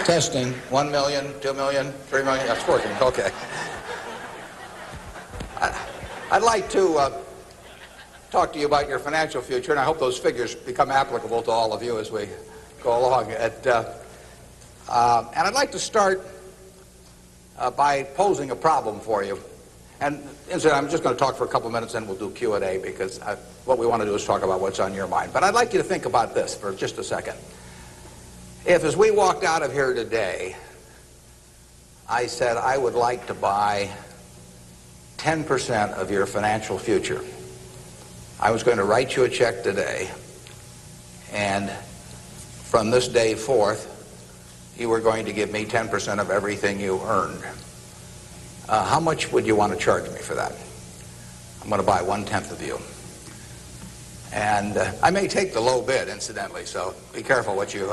Testing. 1 million, 2 million, 3 million. That's working. Okay. I'd like to talk to you about your financial future, and I hope those figures become applicable to all of you as we go along. And I'd like to start by posing a problem for you. And incidentally, I'm just going to talk for a couple minutes, and we'll do Q&A, because what we want to do is talk about what's on your mind. But I'd like you to think about this for just a second. If, as we walked out of here today, I said I would like to buy 10% of your financial future, I was going to write you a check today, and from this day forth, you were going to give me 10% of everything you earned. How much would you want to charge me for that? I'm going to buy 1/10 of you. And I may take the low bid, incidentally, so be careful what you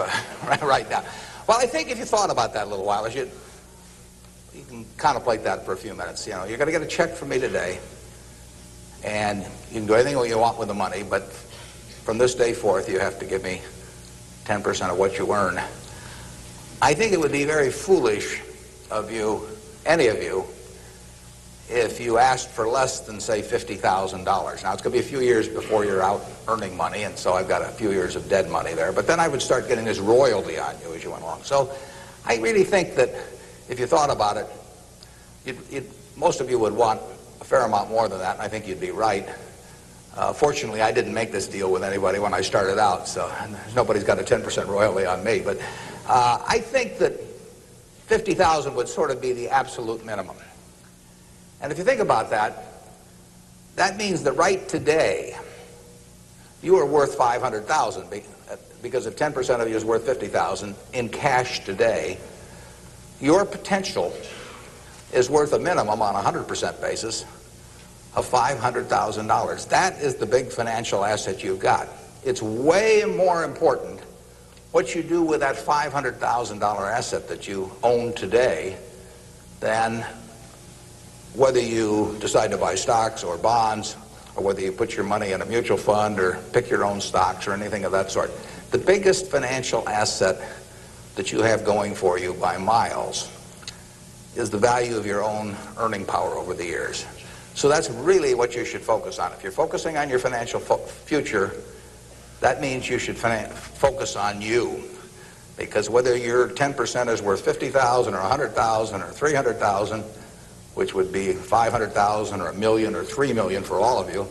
write down. Well, I think if you thought about that a little while, you can contemplate that for a few minutes. You know, you're going to get a check from me today, and you can do anything you want with the money, but from this day forth, you have to give me 10% of what you earn. I think it would be very foolish of you, any of you, if you asked for less than, say, $50,000. Now, it's going to be a few years before you're out earning money, and so I've got a few years of dead money there. But then I would start getting this royalty on you as you went along. So I really think that if you thought about it, most of you would want a fair amount more than that, and I think you'd be right. Fortunately, I didn't make this deal with anybody when I started out, so nobody's got a 10% royalty on me. But I think that $50,000 would sort of be the absolute minimum. And if you think about that, that means that right today, you are worth $500,000, because if 10% of you is worth $50,000 in cash today, your potential is worth a minimum on a 100% basis of $500,000. That is the big financial asset you've got. It's way more important what you do with that $500,000 asset that you own today than whether you decide to buy stocks or bonds, or whether you put your money in a mutual fund or pick your own stocks or anything of that sort. The biggest financial asset that you have going for you by miles is the value of your own earning power over the years. So that's really what you should focus on. If you're focusing on your financial future, that means you should focus on you. Because whether your 10% is worth $50,000 or $100,000 or $300,000, which would be $500,000 or $1 million or $3 million for all of you,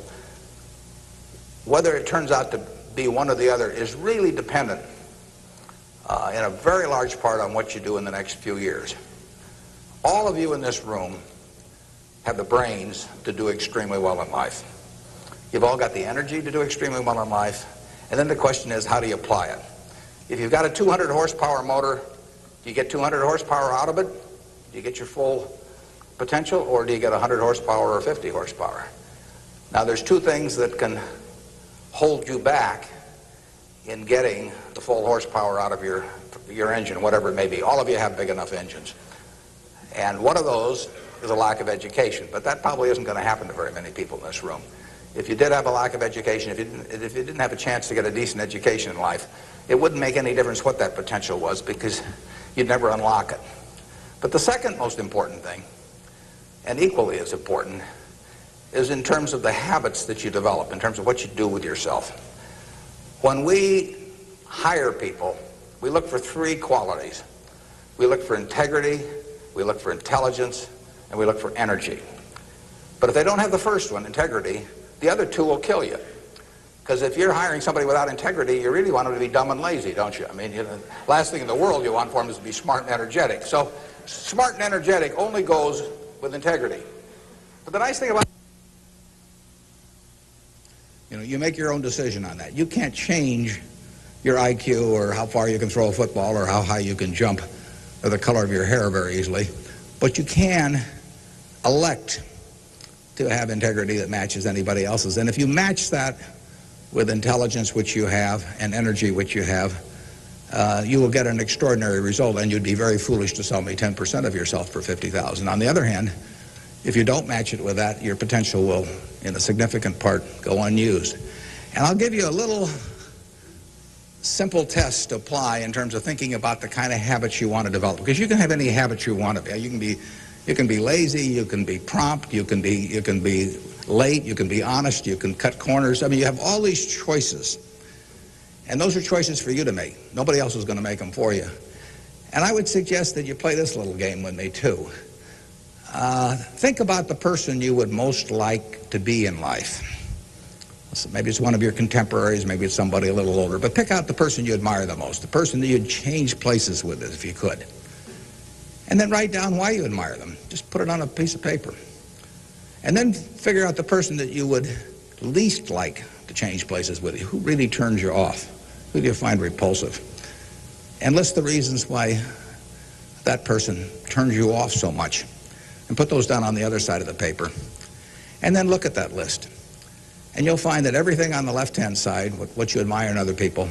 whether it turns out to be one or the other is really dependent in a very large part on what you do in the next few years. All of you in this room have the brains to do extremely well in life. You've all got the energy to do extremely well in life, and then the question is, how do you apply it? If you've got a 200 horsepower motor, do you get 200 horsepower out of it? Do you get your full potential, or do you get 100 horsepower or 50 horsepower? Now, there's two things that can hold you back in getting the full horsepower out of your engine, whatever it may be. All of you have big enough engines. And one of those is a lack of education, but that probably isn't going to happen to very many people in this room. If you did have a lack of education, if you didn't have a chance to get a decent education in life, it wouldn't make any difference what that potential was, because you'd never unlock it. But the second most important thing, and equally as important, is in terms of the habits that you develop, in terms of what you do with yourself. When we hire people, we look for three qualities. We look for integrity, we look for intelligence, and we look for energy. But if they don't have the first one, integrity, the other two will kill you. Because if you're hiring somebody without integrity, you really want them to be dumb and lazy, don't you? I mean, last thing in the world you want for them is to be smart and energetic. So smart and energetic only goes with integrity. But the nice thing about you make your own decision on that. You can't change your IQ or how far you can throw a football or how high you can jump or the color of your hair very easily. But you can elect to have integrity that matches anybody else's. And if you match that with intelligence, which you have, and energy, which you have, you will get an extraordinary result, and you'd be very foolish to sell me 10% of yourself for $50,000. On the other hand, if you don't match it with that, your potential will, in a significant part, go unused. And I'll give you a little simple tests to apply in terms of thinking about the kind of habits you want to develop. Because you can have any habits you want to be. You can be lazy, you can be prompt, you can be late, you can be honest, you can cut corners. I mean, you have all these choices. And those are choices for you to make. Nobody else is going to make them for you. And I would suggest that you play this little game with me, too. Think about the person you would most like to be in life. So maybe it's one of your contemporaries, maybe it's somebody a little older, but pick out the person you admire the most, the person that you'd change places with if you could. And then write down why you admire them. Just put it on a piece of paper. And then figure out the person that you would least like to change places with you. Who really turns you off? Who do you find repulsive? And list the reasons why that person turns you off so much. And put those down on the other side of the paper. And then look at that list. And you'll find that everything on the left-hand side, what you admire in other people,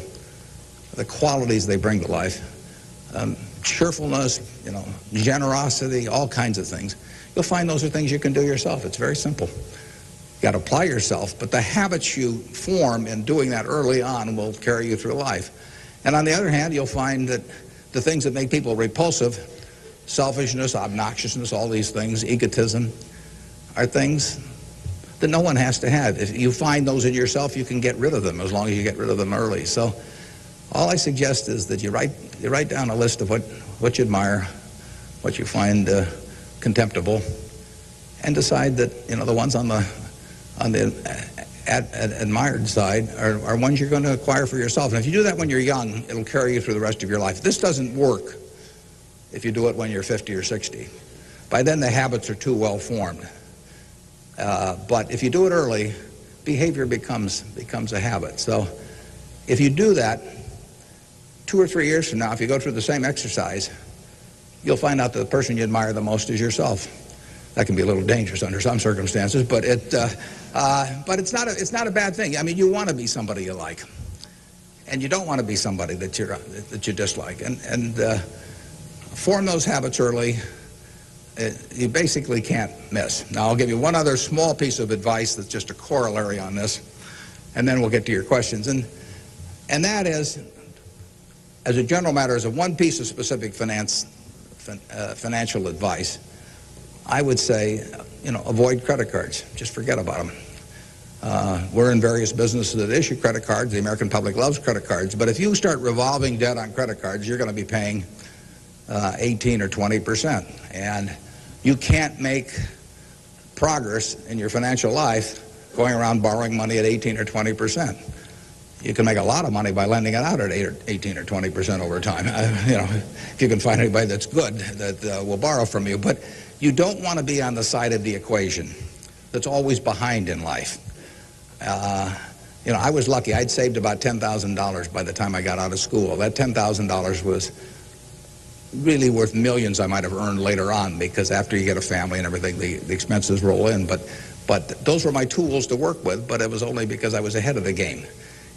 the qualities they bring to life, cheerfulness, generosity, all kinds of things, you'll find those are things you can do yourself. It's very simple. You've got to apply yourself, but the habits you form in doing that early on will carry you through life. And on the other hand, you'll find that the things that make people repulsive, selfishness, obnoxiousness, all these things, egotism, are things that no one has to have. If you find those in yourself, you can get rid of them as long as you get rid of them early. So all I suggest is that you write down a list of what you admire, what you find contemptible, and decide that the ones on the admired side are ones you're going to acquire for yourself. And if you do that when you're young, it'll carry you through the rest of your life. This doesn't work if you do it when you're 50 or 60. By then the habits are too well formed. But if you do it early, behavior becomes a habit. So if you do that, 2 or 3 years from now, if you go through the same exercise, you'll find out that the person you admire the most is yourself. That can be a little dangerous under some circumstances, but it's not a bad thing. I mean, you want to be somebody you like, and you don't want to be somebody that you dislike. And form those habits early. You basically can't miss. Now, I'll give you one other small piece of advice that's just a corollary on this, and then we'll get to your questions. And that is, as a general matter, as a one piece of specific financial advice, I would say, avoid credit cards. Just forget about them. We're in various businesses that issue credit cards. The American public loves credit cards. But if you start revolving debt on credit cards, you're going to be paying 18 or 20%. And you can't make progress in your financial life going around borrowing money at 18 or 20%. You can make a lot of money by lending it out at 18 or 20% over time. If you can find anybody that's good that will borrow from you. But you don't want to be on the side of the equation that's always behind in life. I was lucky. I'd saved about $10,000 by the time I got out of school. That $10,000 was really worth millions I might have earned later on, because after you get a family and everything, the expenses roll in. But those were my tools to work with, but it was only because I was ahead of the game.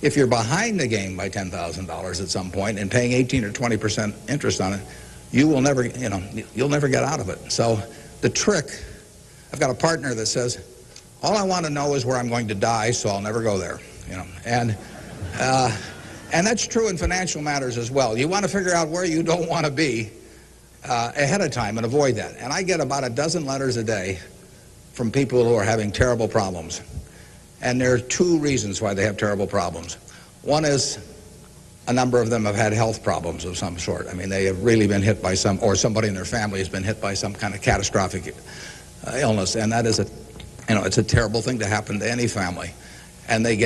If you're behind the game by $10,000 at some point and paying 18 or 20% interest on it, you will never, you'll never get out of it. So the trick, I've got a partner that says, all I want to know is where I'm going to die, so I'll never go there, And that's true in financial matters as well. You want to figure out where you don't want to be ahead of time and avoid that. And I get about a dozen letters a day from people who are having terrible problems. And there are 2 reasons why they have terrible problems. One is a number of them have had health problems of some sort. I mean, they have really been hit by or somebody in their family has been hit by some kind of catastrophic illness. And that is it's a terrible thing to happen to any family. And they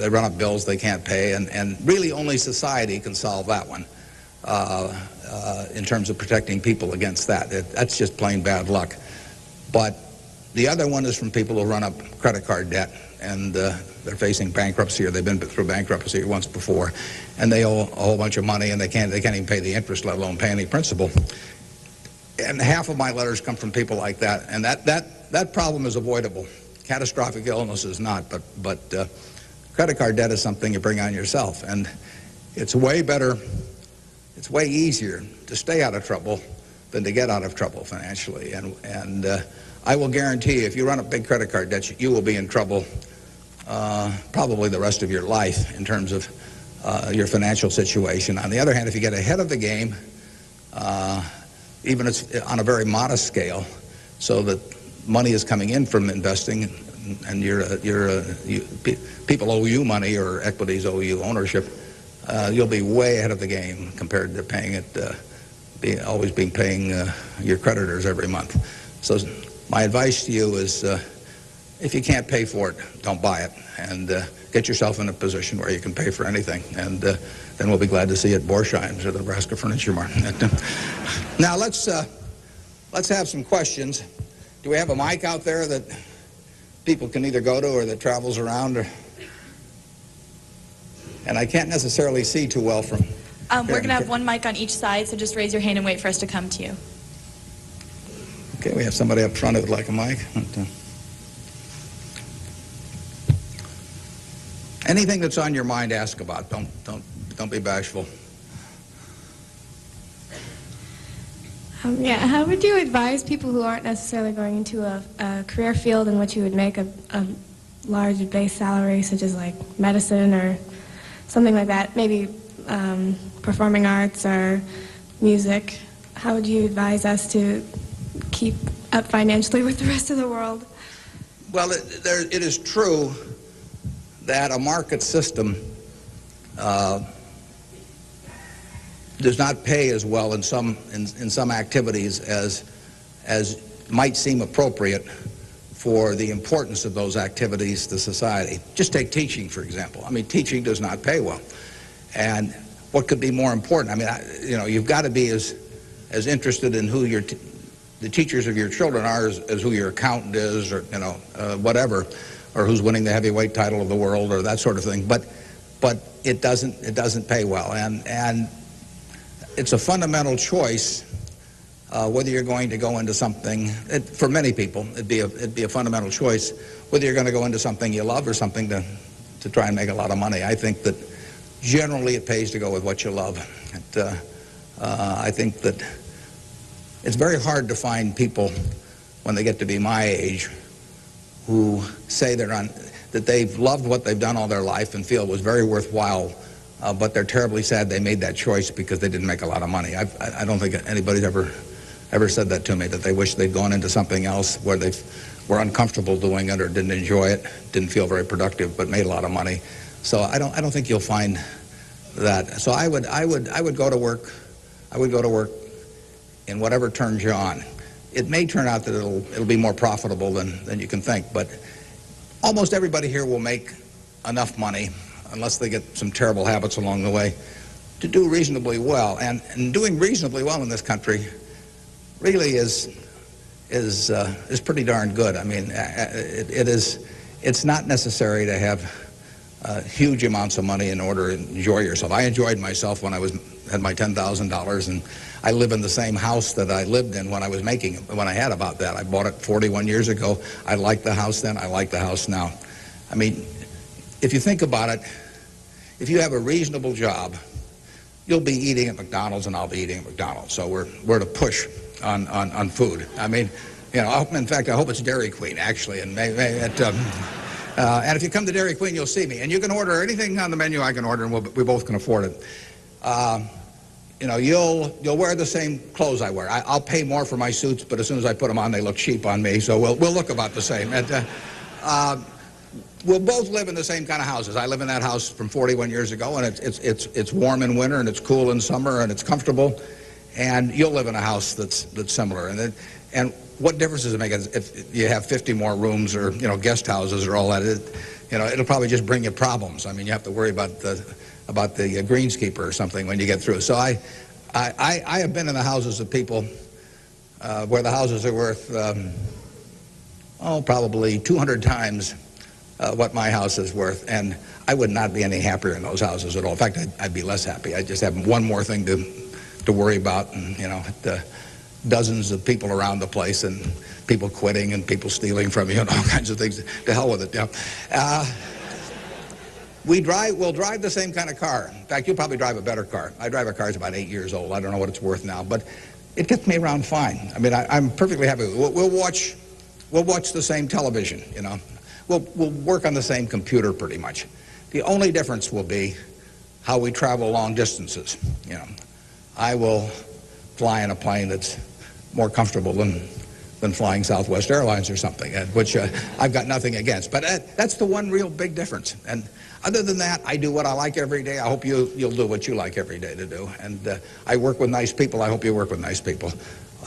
run up bills they can't pay, and really only society can solve that one in terms of protecting people against that. That's just plain bad luck. But the other one is from people who run up credit card debt, and they're facing bankruptcy, or they've been through bankruptcy once before, and they owe a whole bunch of money, and they can't even pay the interest, let alone pay any principal. And half of my letters come from people like that, and that problem is avoidable. Catastrophic illness is not, but credit card debt is something you bring on yourself, and it's way better, it's way easier to stay out of trouble than to get out of trouble financially. And I will guarantee you, if you run up big credit card debts, you will be in trouble probably the rest of your life in terms of your financial situation. On the other hand, if you get ahead of the game, even it's on a very modest scale, so that money is coming in from investing, and people owe you money or equities owe you ownership, you'll be way ahead of the game compared to paying it, always paying your creditors every month. So my advice to you is, if you can't pay for it, don't buy it, and get yourself in a position where you can pay for anything, and then we'll be glad to see you at Borsheim's or the Nebraska Furniture Mart. Now let's have some questions. Do we have a mic out there that people can either go to or that travels around? And I can't necessarily see too well from we're going to have one mic on each side, so just raise your hand and wait for us to come to you. Okay, we have somebody up front who would like a mic. Anything that's on your mind, ask about. Don't be bashful. Yeah, how would you advise people who aren't necessarily going into a career field in which you would make a large base salary, such as like medicine or something like that, maybe performing arts or music? How would you advise us to keep up financially with the rest of the world? Well, it is true that a market system does not pay as well in some activities as might seem appropriate for the importance of those activities to society. Just take teaching, for example. I mean, teaching does not pay well. And what could be more important? I mean, you've got to be as interested in who the teachers of your children are as who your accountant is, or whatever, or who's winning the heavyweight title of the world, or that sort of thing. But it doesn't pay well, and it's a fundamental choice whether you're going to go into something. For many people, it'd be a fundamental choice whether you're going to go into something you love or something to try and make a lot of money. I think that generally it pays to go with what you love. I think that it's very hard to find people when they get to be my age who say that they've loved what they've done all their life and feel it was very worthwhile, but they're terribly sad they made that choice because they didn't make a lot of money. I don't think anybody's ever said that to me, that they wish they'd gone into something else where they were uncomfortable doing it or didn't enjoy it, didn't feel very productive, but made a lot of money. So I don't think you'll find that. So I would go to work. I would go to work in whatever turns you on. It may turn out that it'll be more profitable than you can think, but almost everybody here will make enough money, unless they get some terrible habits along the way, to do reasonably well. And doing reasonably well in this country really is pretty darn good. I mean, it's not necessary to have huge amounts of money in order to enjoy yourself. I enjoyed myself when I had my $10,000, and I live in the same house that I lived in when I was making it, when I had about that. I bought it 41 years ago. I liked the house then. I like the house now. I mean, if you think about it, if you have a reasonable job, you'll be eating at McDonald's and I'll be eating at McDonald's. So we're to push on food. I mean, in fact, I hope it's Dairy Queen, actually, and and if you come to Dairy Queen, you'll see me. And you can order anything on the menu I can order, and we both can afford it. You'll wear the same clothes I wear. I'll pay more for my suits, but as soon as I put them on, they look cheap on me. So we'll look about the same. We'll both live in the same kind of houses. I live in that house from 41 years ago, and it's warm in winter, and it's cool in summer, and it's comfortable. And you'll live in a house that's similar. And what difference does it make if you have 50 more rooms or guest houses or all that? It'll probably just bring you problems. I mean, you have to worry about the greenskeeper or something when you get through. So I have been in the houses of people where the houses are worth probably 200 times what my house is worth, and I would not be any happier in those houses at all. In fact, I'd be less happy. I just have one more thing to worry about, and dozens of people around the place, and people quitting, and people stealing from you, and all kinds of things. To hell with it. We'll drive the same kind of car. In fact, you'll probably drive a better car. I drive a car that's about 8 years old. I don't know what it's worth now, but it gets me around fine. I mean, I'm perfectly happy. We'll watch the same television. We'll work on the same computer pretty much. The only difference will be how we travel long distances. You know, I will fly in a plane that's more comfortable than flying Southwest Airlines or something, which I've got nothing against. But that's the one real big difference. And other than that, I do what I like every day. I hope you'll do what you like every day to do. And I work with nice people. I hope you work with nice people.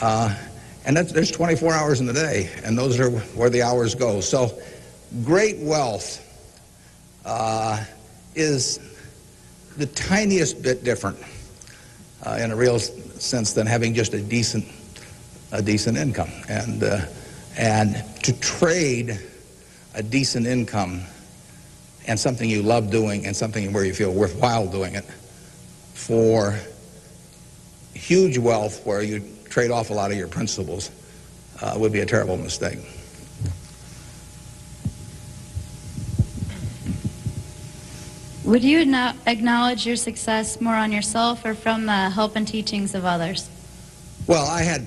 And there's 24 hours in the day, and those are where the hours go. So great wealth is the tiniest bit different in a real sense than having just a decent income. And to trade a decent income and something you love doing and something where you feel worthwhile doing it for huge wealth where you trade off a lot of your principles would be a terrible mistake. Would you acknowledge your success more on yourself or from the help and teachings of others? Well, I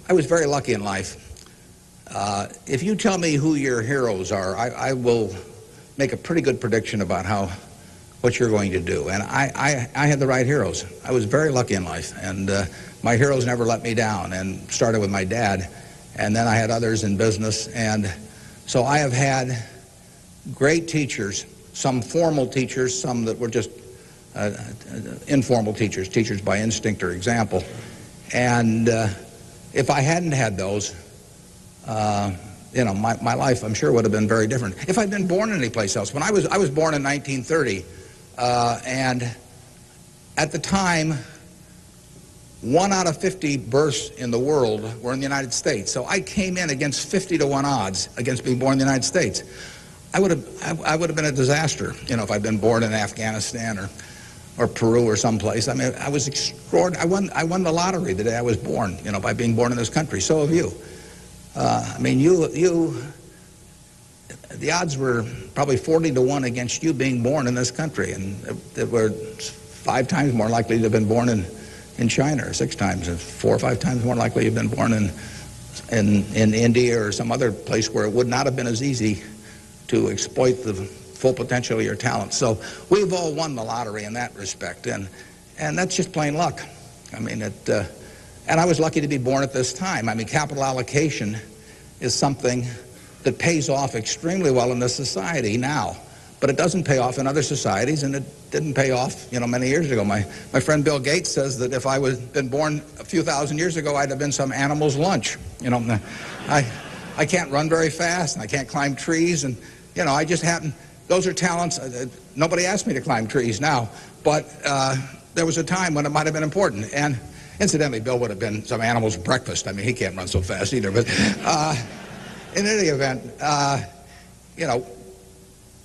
was very lucky in life. If you tell me who your heroes are, I will make a pretty good prediction about what you're going to do. And I had the right heroes. I was very lucky in life, and my heroes never let me down. And started with my dad, and then I had others in business, and so I have had great teachers. Some formal teachers, some that were just informal teachers by instinct or example. And if I hadn't had those, you know, my life, I'm sure, would have been very different. If I'd been born any place else. When I was born in 1930, and at the time, 1 out of 50 births in the world were in the United States. So I came in against 50 to 1 odds against being born in the United States. I would have been a disaster, you know, if I'd been born in Afghanistan or Peru or someplace. I mean, I was extraordinary. I won the lottery the day I was born, you know, by being born in this country. So have you. I mean, the odds were probably 40 to 1 against you being born in this country, and they were 5 times more likely to have been born in China, or 6 times, and 4 or 5 times more likely to have been born in India or some other place where it would not have been as easy to exploit the full potential of your talent. So we've all won the lottery in that respect, and that's just plain luck. I mean, and I was lucky to be born at this time. I mean, capital allocation is something that pays off extremely well in this society now, but it doesn't pay off in other societies, and it didn't pay off, you know, many years ago. My friend Bill Gates says that if I had been born a few thousand years ago, I'd have been some animal's lunch. You know, I can't run very fast, and I can't climb trees, and you know, I just happen. Those are talents. Nobody asked me to climb trees now, but there was a time when it might have been important. And incidentally, Bill would have been some animal's breakfast. I mean, he can't run so fast either. But in any event, you know,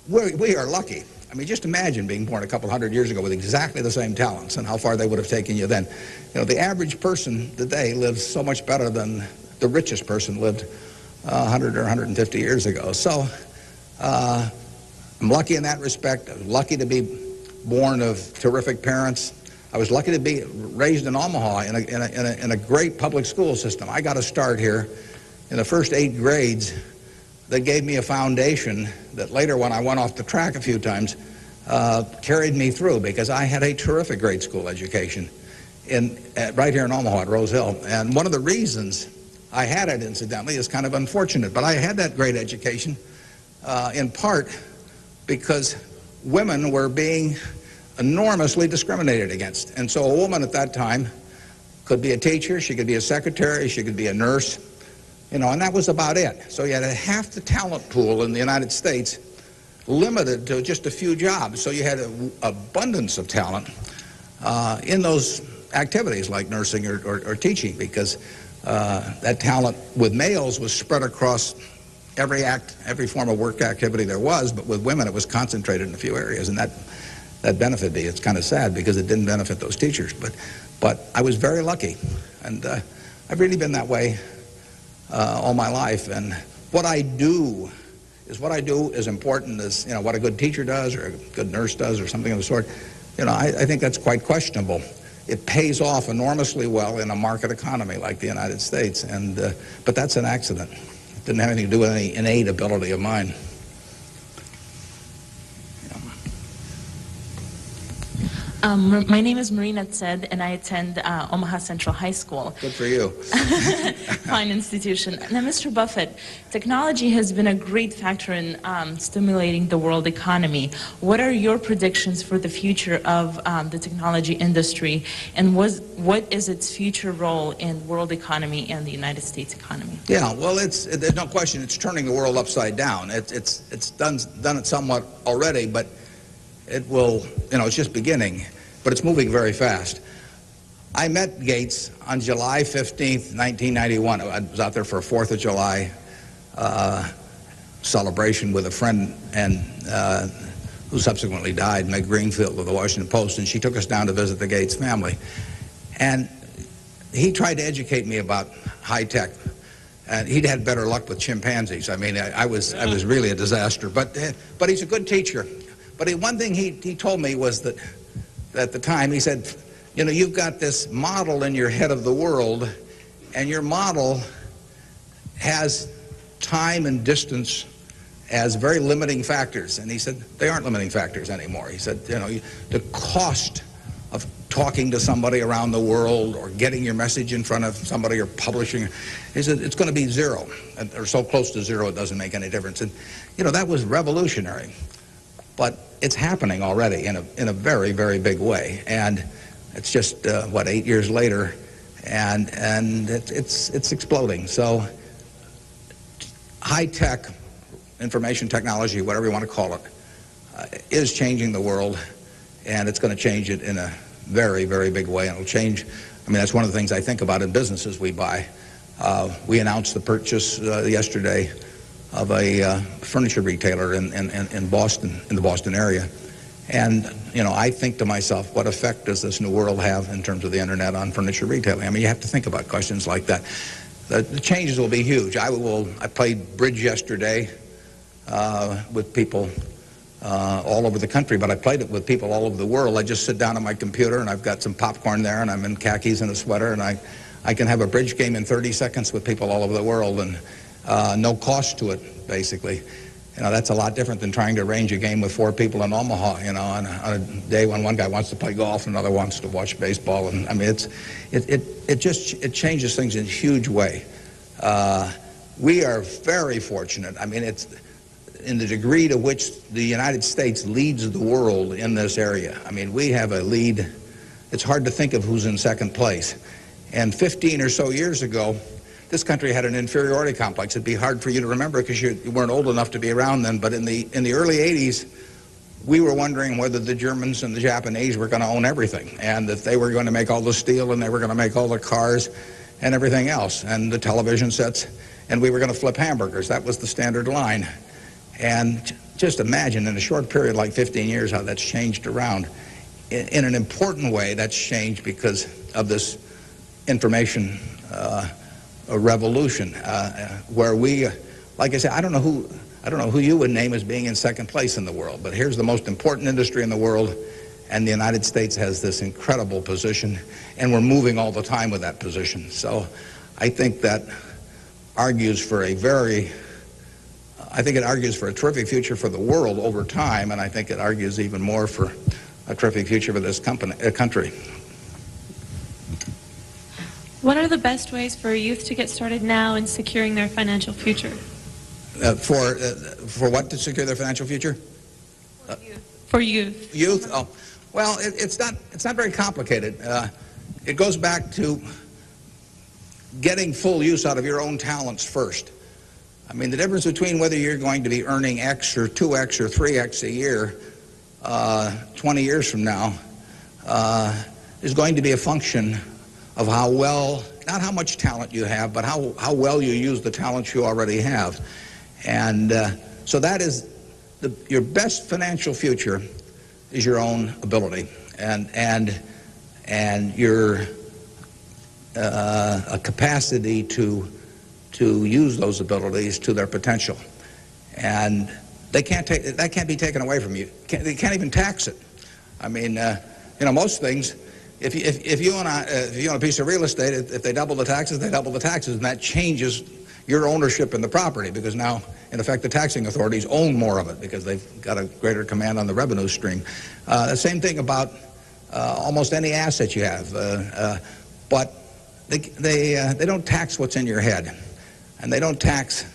we are lucky. I mean, just imagine being born a couple hundred years ago with exactly the same talents and how far they would have taken you then. You know, the average person today lives so much better than the richest person lived 100 or 150 years ago. So I'm lucky in that respect. I was lucky to be born of terrific parents. I was lucky to be raised in Omaha in a great public school system. I got a start here in the first 8 grades that gave me a foundation that later, when I went off the track a few times, carried me through, because I had a terrific grade school education right here in Omaha at Rose Hill. And one of the reasons I had it, incidentally, is kind of unfortunate, but I had that great education in part because women were being enormously discriminated against. And so a woman at that time could be a teacher, she could be a secretary, she could be a nurse, you know, and that was about it. So you had half the talent pool in the United States limited to just a few jobs. So you had an abundance of talent in those activities like nursing or teaching, because that talent with males was spread across every form of work activity there was, but with women it was concentrated in a few areas, and that benefited me. It's kind of sad because it didn't benefit those teachers, but I was very lucky, and I've really been that way all my life. And what I do is important as, you know, what a good teacher does or a good nurse does or something of the sort. You know, I think that's quite questionable. It pays off enormously well in a market economy like the United States, and but that's an accident. It didn't have anything to do with any innate ability of mine. My name is Marina Tsed, and I attend Omaha Central High School. Good for you. Fine institution. Now, Mr. Buffett, technology has been a great factor in stimulating the world economy. What are your predictions for the future of the technology industry, and what is its future role in world economy and the United States economy? Yeah, well, there's no question it's turning the world upside down. It's done it somewhat already, but it will, it's just beginning, but it's moving very fast. I met Gates on July 15th, 1991. I was out there for a 4th of July celebration with a friend and who subsequently died, Meg Greenfield of the Washington Post, and she took us down to visit the Gates family. And he tried to educate me about high tech. And he'd had better luck with chimpanzees. I mean, I was really a disaster. But he's a good teacher. But one thing he told me was that at the time, he said, you've got this model in your head of the world, and your model has time and distance as very limiting factors. And he said, they aren't limiting factors anymore. He said, the cost of talking to somebody around the world or getting your message in front of somebody or publishing, he said, it's going to be zero, or so close to zero it doesn't make any difference. And, that was revolutionary. But it's happening already in a very, very big way. And it's just, 8 years later, and it's exploding. So high-tech information technology, whatever you want to call it, is changing the world, and it's going to change it in a very, very big way. And it'll change, that's one of the things I think about in businesses we buy. We announced the purchase yesterday of a furniture retailer in Boston, in the Boston area. And, I think to myself, what effect does this new world have in terms of the internet on furniture retailing? You have to think about questions like that. The changes will be huge. I played bridge yesterday with people all over the country, but I played it with people all over the world. I just sit down on my computer, and I've got some popcorn there, and I'm in khakis and a sweater, and I can have a bridge game in 30 seconds with people all over the world, and no cost to it, basically. That's a lot different than trying to arrange a game with 4 people in Omaha, on a day when one guy wants to play golf and another wants to watch baseball. And it changes things in a huge way. We are very fortunate. It's in the degree to which the United States leads the world in this area. We have a lead. It's hard to think of who's in second place. And 15 or so years ago, this country had an inferiority complex. It'd be hard for you to remember because you weren't old enough to be around then, but in the early 80s, we were wondering whether the Germans and the Japanese were going to own everything, and that they were going to make all the steel, and they were going to make all the cars and everything else, and the television sets, and we were going to flip hamburgers. That was the standard line. And just imagine in a short period like 15 years how that's changed around. In an important way, that's changed because of this information a revolution, where we, like I said, I don't know who you would name as being in second place in the world, but here's the most important industry in the world, and the United States has this incredible position, and we're moving all the time with that position. So I think that argues for it argues for a terrific future for the world over time, and I think it argues even more for a terrific future for this country. What are the best ways for youth to get started now in securing their financial future? For what to secure their financial future? For youth. Youth? Oh, well, it's not very complicated. It goes back to getting full use out of your own talents first. The difference between whether you're going to be earning X or 2X or 3X a year 20 years from now is going to be a function of how well, not how much talent you have, but how well you use the talents you already have. And so that is your best financial future is your own ability and your a capacity to use those abilities to their potential. And that can't be taken away from you. They can't even tax it. Most things, if you own a piece of real estate, if they double the taxes, they double the taxes, and that changes your ownership in the property, because now, in effect, the taxing authorities own more of it because they've got a greater command on the revenue stream. The same thing about almost any asset you have. But they don't tax what's in your head, and they don't tax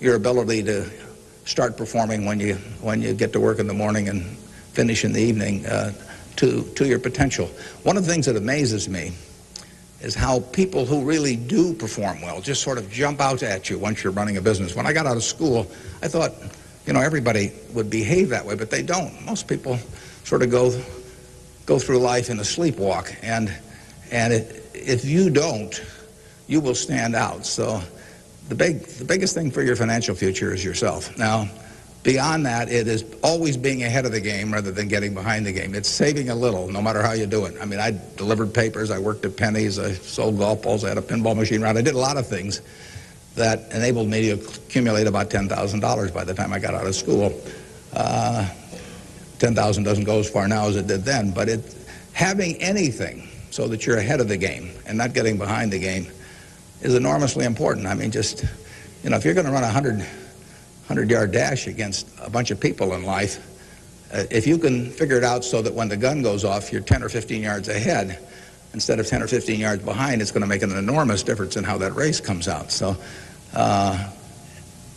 your ability to start performing when you get to work in the morning and finish in the evening to your potential. One of the things that amazes me is how people who really do perform well just sort of jump out at you once you're running a business. When I got out of school, I thought, you know, everybody would behave that way, but they don't. Most people sort of go through life in a sleepwalk, and if you don't, you will stand out. So the biggest thing for your financial future is yourself. Now, beyond that, it is always being ahead of the game rather than getting behind the game. It's saving a little, no matter how you do it. I mean, I delivered papers, I worked at Penny's, I sold golf balls, I had a pinball machine around. I did a lot of things that enabled me to accumulate about $10,000 by the time I got out of school. 10,000 doesn't go as far now as it did then, but having anything so that you're ahead of the game and not getting behind the game is enormously important. I mean, just, you know, if you're going to run a 100-yard dash against a bunch of people in life, if you can figure it out so that when the gun goes off, you're 10 or 15 yards ahead instead of 10 or 15 yards behind, it's going to make an enormous difference in how that race comes out. So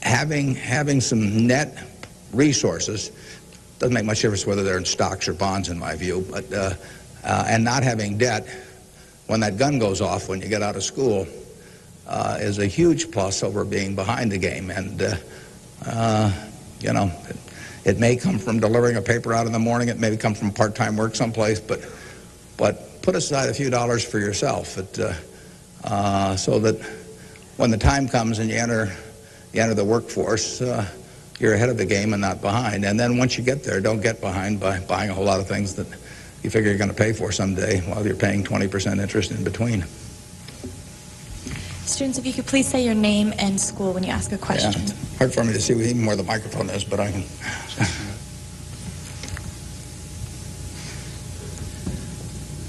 having some net resources doesn't make much difference whether they're in stocks or bonds, in my view, but and not having debt when that gun goes off when you get out of school is a huge plus over being behind the game. And you know, it may come from delivering a paper out in the morning, it may come from part-time work someplace, but put aside a few dollars for yourself so that when the time comes and you enter the workforce, you're ahead of the game and not behind. And then once you get there, don't get behind by buying a whole lot of things that you figure you're going to pay for someday while you're paying 20% interest in between. Students, if you could please say your name and school when you ask a question. Yeah, it's hard for me to see even where the microphone is, but I can.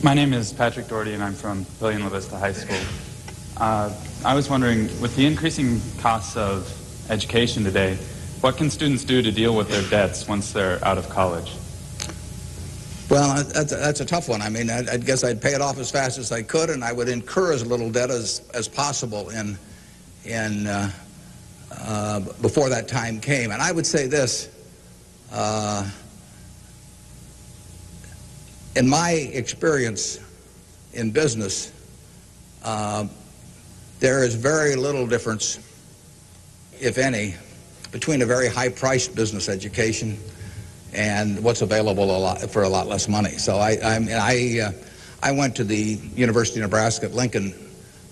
My name is Patrick Doherty, and I'm from William La Vista High School. I was wondering, with the increasing costs of education today, what can students do to deal with their debts once they're out of college? Well, that's a tough one. I mean, I guess I'd pay it off as fast as I could, and I would incur as little debt as possible before that time came. And I would say this, in my experience in business, there is very little difference, if any, between a very high-priced business education and what's available for a lot less money. So I went to the University of Nebraska at Lincoln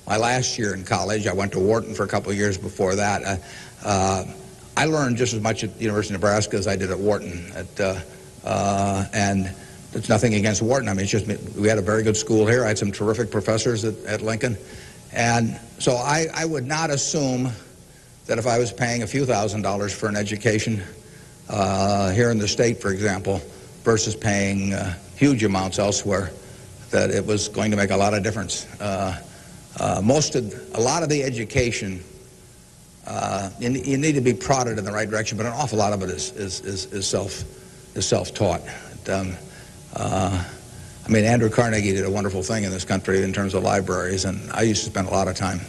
my last year in college. I went to Wharton for a couple of years before that. I learned just as much at the University of Nebraska as I did at Wharton. And there's nothing against Wharton. I mean, it's just we had a very good school here. I had some terrific professors at Lincoln. And so I would not assume that if I was paying a few $1,000s for an education here in the state, for example, versus paying huge amounts elsewhere, that it was going to make a lot of difference. A lot of the education, you need to be prodded in the right direction, but an awful lot of it is self-taught. I mean, Andrew Carnegie did a wonderful thing in this country in terms of libraries, and I used to spend a lot of time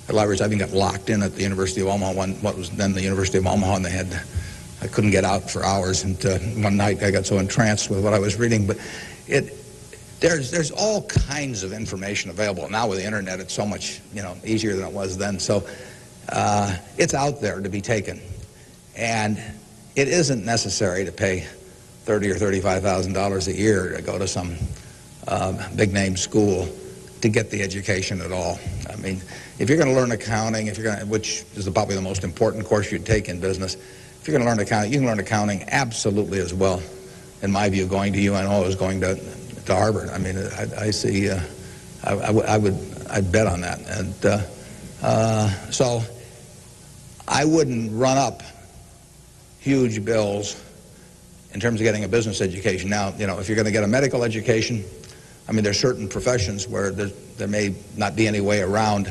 at libraries. I even got locked in at the University of Omaha, what was then the University of Omaha, and I couldn't get out for hours. And one night I got so entranced with what I was reading. But there's all kinds of information available now with the internet. It's so much easier than it was then. So it's out there to be taken, and it isn't necessary to pay $30,000 or $35,000 a year to go to some big name school to get the education at all. I mean, if you're going to learn accounting, which is probably the most important course you'd take in business, if you're going to learn accounting, you can learn accounting absolutely as well, in my view, going to UNO as going to Harvard. I mean, I see. I'd bet on that, and so I wouldn't run up huge bills in terms of getting a business education. Now, if you're going to get a medical education, I mean, there's certain professions where there may not be any way around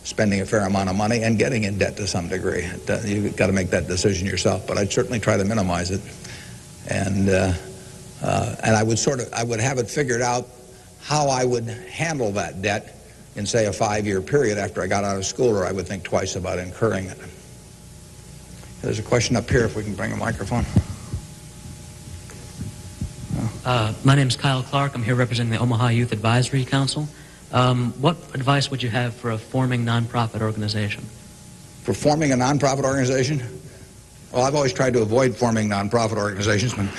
spending a fair amount of money and getting in debt to some degree. You've got to make that decision yourself, but I'd certainly try to minimize it. And And I would have it figured out how I would handle that debt in, say, a 5-year period after I got out of school, or I would think twice about incurring it. There's a question up here, if we can bring a microphone. My name is Kyle Clark. I'm here representing the Omaha Youth Advisory Council. What advice would you have for a forming nonprofit organization? For forming a nonprofit organization? Well, I've always tried to avoid forming nonprofit organizations. But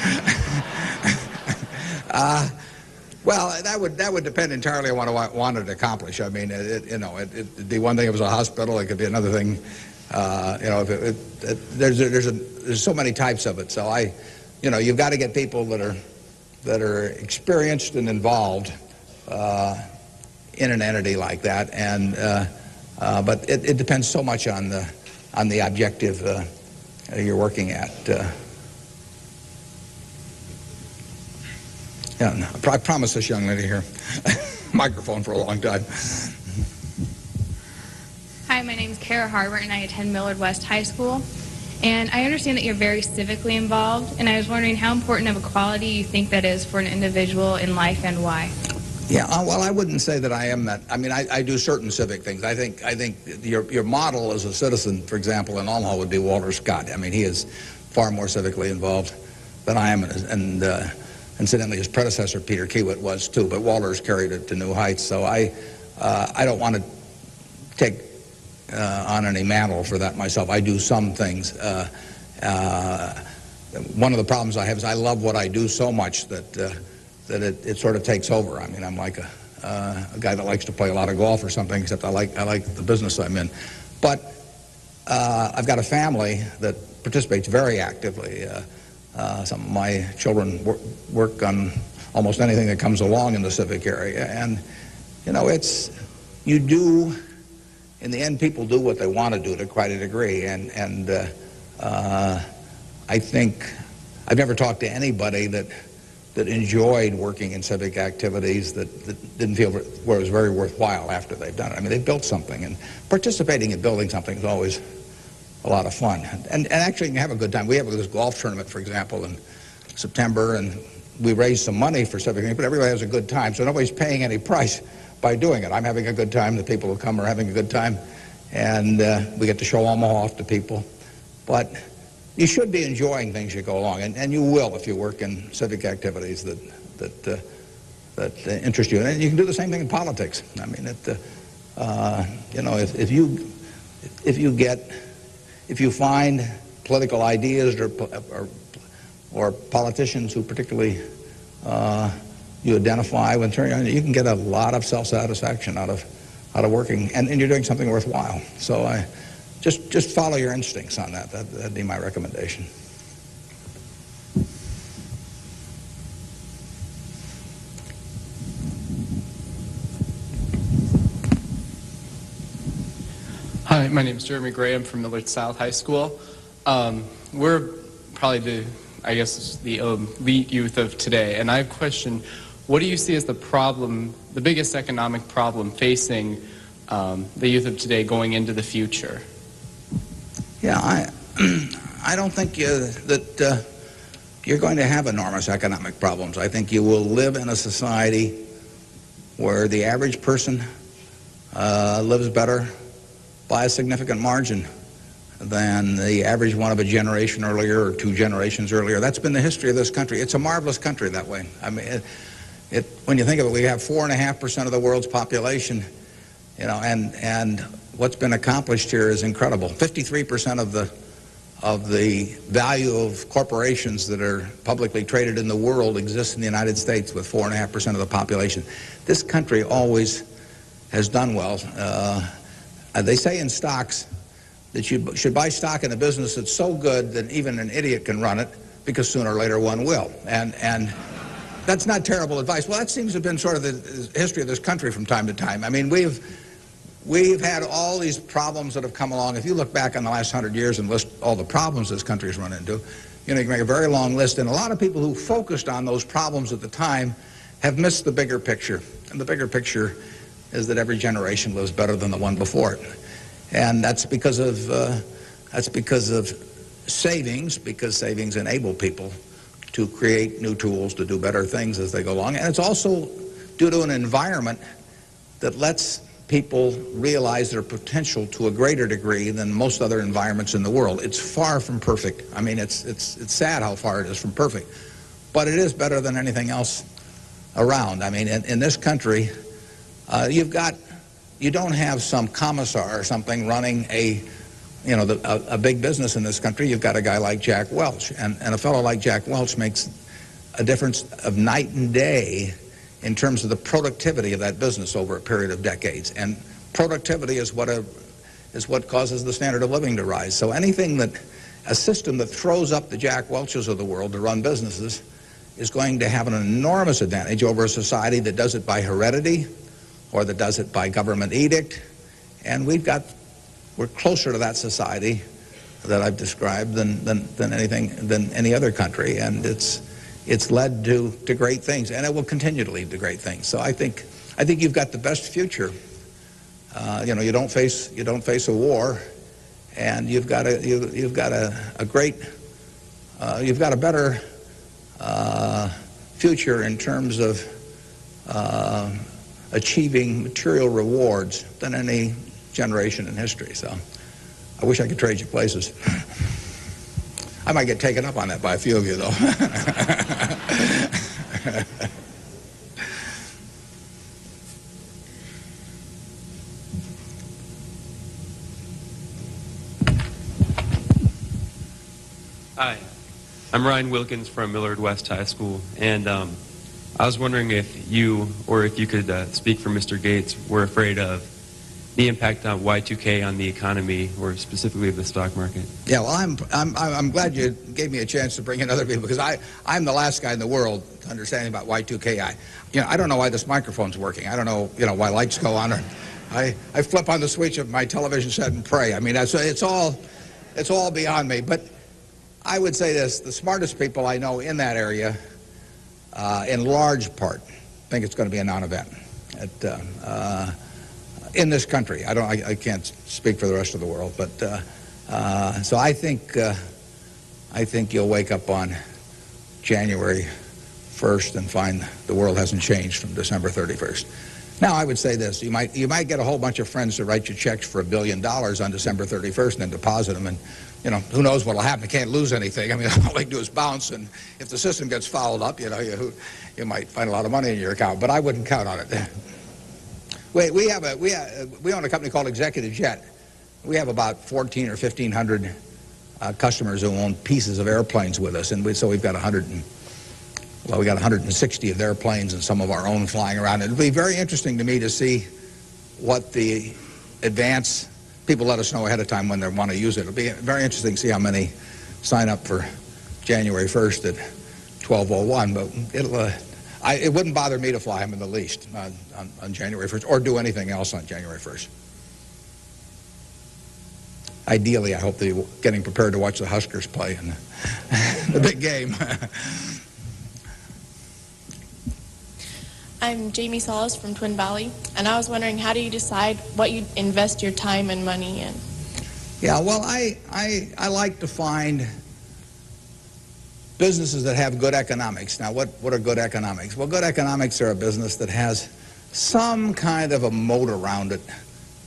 well, that would depend entirely on what I wanted to accomplish. I mean, it'd be one thing if it was a hospital. It could be another thing. There's so many types of it. So you've got to get people that are experienced and involved in an entity like that. And but it depends so much on the objective you're working at. Yeah, no, I promised this young lady here microphone for a long time. Hi, my name is Kara Harbert, and I attend Millard West High School. And I understand that you're very civically involved, and I was wondering how important of a quality you think that is for an individual in life and why. Yeah, well, I wouldn't say that I am that. I mean, I do certain civic things. I think your model as a citizen, for example, in Omaha would be Walter Scott. I mean, he is far more civically involved than I am, and incidentally, his predecessor, Peter Kiewit, was too, but Walter's carried it to new heights. So I don't want to take on any mantle for that myself. I do some things. One of the problems I have is I love what I do so much that it sort of takes over. I mean, I'm like a guy that likes to play a lot of golf or something, except I like the business I'm in. But I've got a family that participates very actively. Some of my children work on almost anything that comes along in the civic area. And, in the end, people do what they want to do to quite a degree. And I think I've never talked to anybody that enjoyed working in civic activities that didn't feel where it was very worthwhile after they've done it. I mean, they built something, and participating in building something is always a lot of fun. And actually, you can have a good time. We have this golf tournament, for example, in September, and we raise some money for civic things, but everybody has a good time, so nobody's paying any price by doing it. I'm having a good time. The people who come are having a good time, and we get to show Omaha off to people. But you should be enjoying things you go along, and you will if you work in civic activities that interest you. And you can do the same thing in politics. I mean, if you find political ideas or politicians who particularly you identify with, you can get a lot of self-satisfaction out of working, and you're doing something worthwhile. So just follow your instincts on that. That'd be my recommendation. Hi, my name is Jeremy Graham from Millard South High School. We're probably the elite youth of today, and I have a question. What do you see as the biggest economic problem facing the youth of today going into the future? Yeah, I don't think that you're going to have enormous economic problems. I think you will live in a society where the average person lives better by a significant margin than the average one of a generation earlier or 2 generations earlier. That's been the history of this country. It's a marvelous country that way. I mean, when you think of it, we have 4.5% of the world's population, and what's been accomplished here is incredible. 53% of the value of corporations that are publicly traded in the world exists in the United States with 4.5% of the population. This country always has done well. They say in stocks that you should buy stock in a business that's so good that even an idiot can run it, because sooner or later one will. And that's not terrible advice. Well, that seems to have been sort of the history of this country from time to time. I mean, we've had all these problems that have come along. If you look back on the last 100 years and list all the problems this country has run into, you can make a very long list. And a lot of people who focused on those problems at the time have missed the bigger picture. And the bigger picture is that every generation lives better than the one before it. And that's because of savings, because savings enable people to create new tools to do better things as they go along. And it's also due to an environment that lets people realize their potential to a greater degree than most other environments in the world. It's far from perfect. I mean, it's sad how far it is from perfect. But it is better than anything else around. I mean, in this country, you don't have some commissar or something running a big business in this country. You've got a guy like Jack Welch, and a fellow like Jack Welch makes a difference of night and day in terms of the productivity of that business over a period of decades. And productivity is what causes the standard of living to rise. So a system that throws up the Jack Welches of the world to run businesses is going to have an enormous advantage over a society that does it by heredity or that does it by government edict. And we're closer to that society that I've described than any other country, and it's led to great things, and it will continue to lead to great things. So I think you've got the best future. You don't face a war, and you've got a better future in terms of achieving material rewards than any generation in history. So I wish I could trade you places. I might get taken up on that by a few of you, though. Hi, I'm Ryan Wilkins from Millard West High School, and I was wondering if you could speak for Mr. Gates were afraid of the impact on Y2K on the economy, or specifically the stock market. Yeah, well, I'm glad you gave me a chance to bring in other people, because I'm the last guy in the world to understand about Y2K. I don't know why this microphone's working. I don't know, why lights go on. Or I flip on the switch of my television set and pray. I mean, it's all beyond me. But I would say this: the smartest people I know in that area, in large part, think it's going to be a non-event. In this country. I can't speak for the rest of the world, but so I think you'll wake up on January 1st and find the world hasn't changed from December 31st. Now, I would say this: you might get a whole bunch of friends to write you checks for $1 billion on December 31st and then deposit them, and who knows what'll happen? You can't lose anything. I mean, all they do is bounce, and if the system gets fouled up, you might find a lot of money in your account. But I wouldn't count on it. We own a company called Executive Jet. We have about 1,400 or 1,500 customers who own pieces of airplanes with us, and so we've got 160 of their planes and some of our own flying around. It'll be very interesting to me to see what the advance people let us know ahead of time when they want to use it. It'll be very interesting to see how many sign up for January 1st at 12:01. But it wouldn't bother me to fly them in the least on January 1st or do anything else on January 1st. Ideally, I hope they're getting prepared to watch the Huskers play in the big game. I'm Jamie Solis from Twin Valley, and I was wondering, how do you decide what you invest your time and money in? Yeah, well, I like to find businesses that have good economics. Now, what are good economics? Well, good economics are a business that has some kind of a moat around it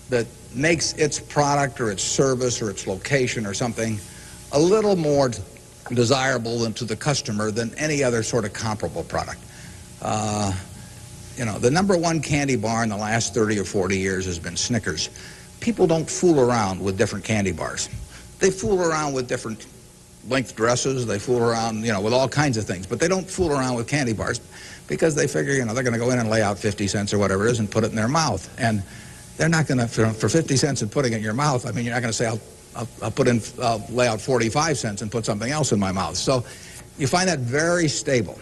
that makes its product or its service or its location or something a little more desirable to the customer than any other sort of comparable product. The #1 candy bar in the last 30 or 40 years has been Snickers. People don't fool around with different candy bars. They fool around with different length dresses. They fool around, with all kinds of things. But they don't fool around with candy bars because they figure, they're going to go in and lay out 50 cents or whatever it is and put it in their mouth. And they're not going to, for 50 cents and putting it in your mouth, I mean, you're not going to say, I'll lay out 45 cents and put something else in my mouth. So you find that very stable.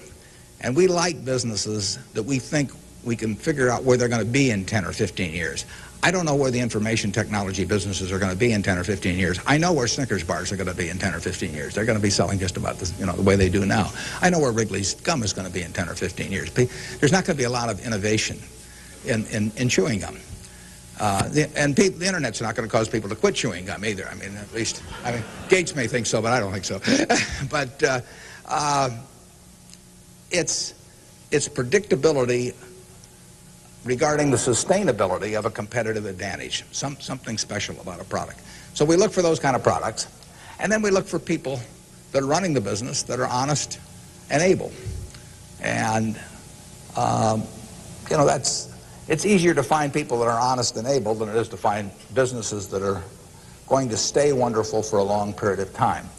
And we like businesses that we think we can figure out where they're going to be in 10 or 15 years. I don't know where the information technology businesses are going to be in 10 or 15 years. I know where Snickers bars are going to be in 10 or 15 years. They're going to be selling just about the way they do now. I know where Wrigley's gum is going to be in 10 or 15 years. There's not going to be a lot of innovation in chewing gum. The internet's not going to cause people to quit chewing gum either. I mean, Gates may think so, but I don't think so. But it's predictability regarding the sustainability of a competitive advantage, something special about a product. So we look for those kind of products, and then we look for people that are running the business that are honest and able. And, you know, it's easier to find people that are honest and able than it is to find businesses that are going to stay wonderful for a long period of time.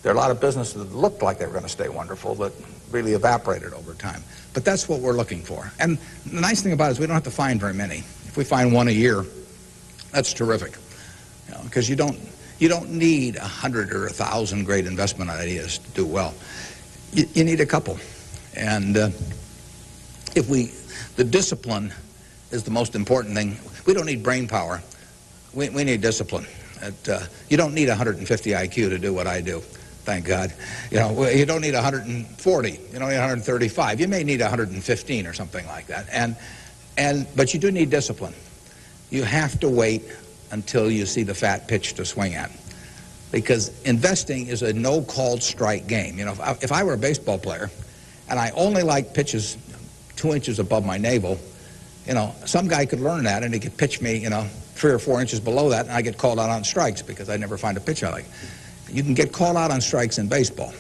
There are a lot of businesses that looked like they were going to stay wonderful that really evaporated over time. But that's what we're looking for. And the nice thing about it is we don't have to find very many. If we find one a year, that's terrific. You know, because you don't need 100 or 1,000 great investment ideas to do well. You need a couple. And the discipline is the most important thing. We don't need brain power. We need discipline. You don't need 150 IQ to do what I do. Thank God. You know, you don't need 140. You don't need 135. You may need 115 or something like that. But you do need discipline. You have to wait until you see the fat pitch to swing at. Because investing is a no-called strike game. You know, if I were a baseball player and I only liked pitches 2 inches above my navel, you know, some guy could learn that and he could pitch me, you know, 3 or 4 inches below that, and I get called out on strikes because I never find a pitch I like. You can get called out on strikes in baseball.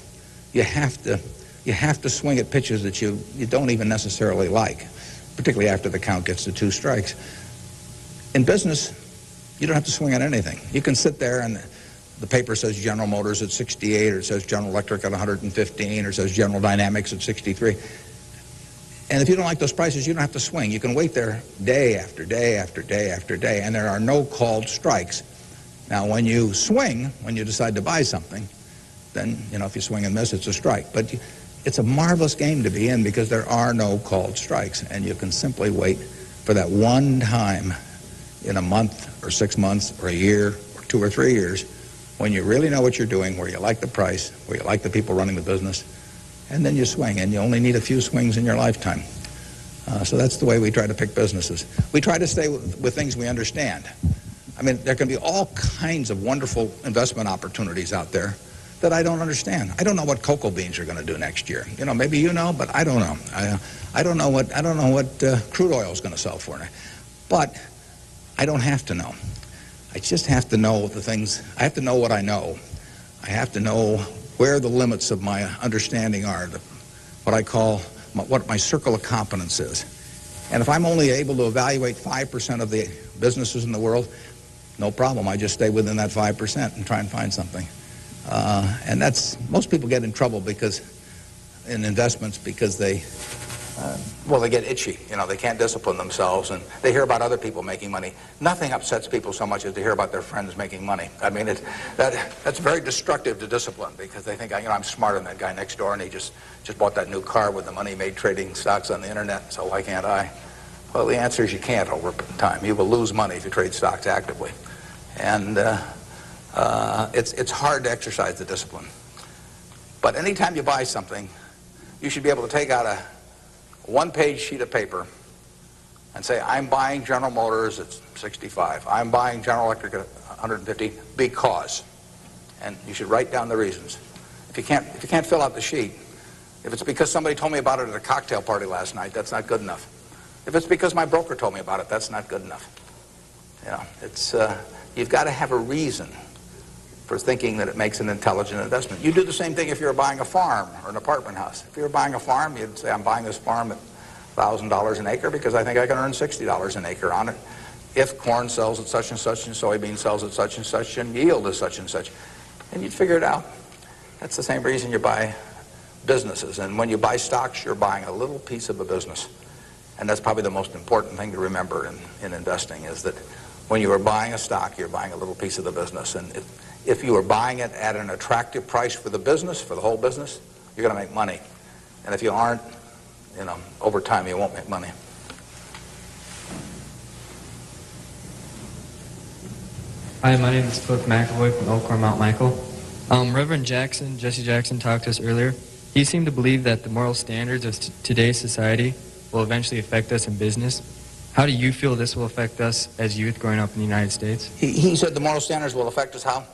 You have to swing at pitches that you don't even necessarily like, particularly after the count gets to 2 strikes. In business, you don't have to swing at anything. You can sit there and the paper says General Motors at 68, or it says General Electric at 115, or it says General Dynamics at 63. And if you don't like those prices, you don't have to swing. You can wait there day after day after day after day, and there are no called strikes. Now, when you swing, when you decide to buy something, then, you know, if you swing and miss, it's a strike. But it's a marvelous game to be in because there are no called strikes, and you can simply wait for that one time in a month or 6 months or a year or 2 or 3 years when you really know what you're doing, where you like the price, where you like the people running the business, and then you swing, and you only need a few swings in your lifetime. So that's the way we try to pick businesses. We try to stay with things we understand. I mean, there can be all kinds of wonderful investment opportunities out there that I don't understand. I don't know what cocoa beans are going to do next year. You know, maybe you know, but I don't know. I don't know what crude oil is going to sell for. But I don't have to know. I just have to know the things. I have to know what I know. I have to know where the limits of my understanding are, what I call what my circle of competence is. And if I'm only able to evaluate 5% of the businesses in the world, no problem. I just stay within that 5% and try and find something. And that's, most people get in trouble because, in investments, because they get itchy. You know, they can't discipline themselves, and they hear about other people making money. Nothing upsets people so much as to hear about their friends making money. I mean, that's very destructive to discipline because they think, you know, I'm smarter than that guy next door, and he just bought that new car with the money he made trading stocks on the internet, so why can't I? Well, the answer is you can't over time. You will lose money if you trade stocks actively. And it's hard to exercise the discipline. But anytime you buy something, you should be able to take out a one-page sheet of paper and say, I'm buying General Motors at 65. I'm buying General Electric at 150 because. And you should write down the reasons. If you can't fill out the sheet, if it's because somebody told me about it at a cocktail party last night, that's not good enough. If it's because my broker told me about it, that's not good enough. You know, it's you've got to have a reason for thinking that it makes an intelligent investment. You do the same thing if you're buying a farm or an apartment house. If you're buying a farm, you'd say, I'm buying this farm at $1,000 an acre because I think I can earn $60 an acre on it if corn sells at such and such and soybean sells at such and such and yield is such and such. And you'd figure it out. That's the same reason you buy businesses. And when you buy stocks, you're buying a little piece of a business. And that's probably the most important thing to remember in investing is that when you are buying a stock, you're buying a little piece of the business. And if you are buying it at an attractive price for the business, for the whole business, you're going to make money. And if you aren't, you know, over time you won't make money. Hi, my name is Cliff McAvoy from Elkhorn, Mount Michael. Reverend Jesse Jackson talked to us earlier. He seemed to believe that the moral standards of today's society will eventually affect us in business. How do you feel this will affect us as youth growing up in the United States? He said the moral standards will affect us how?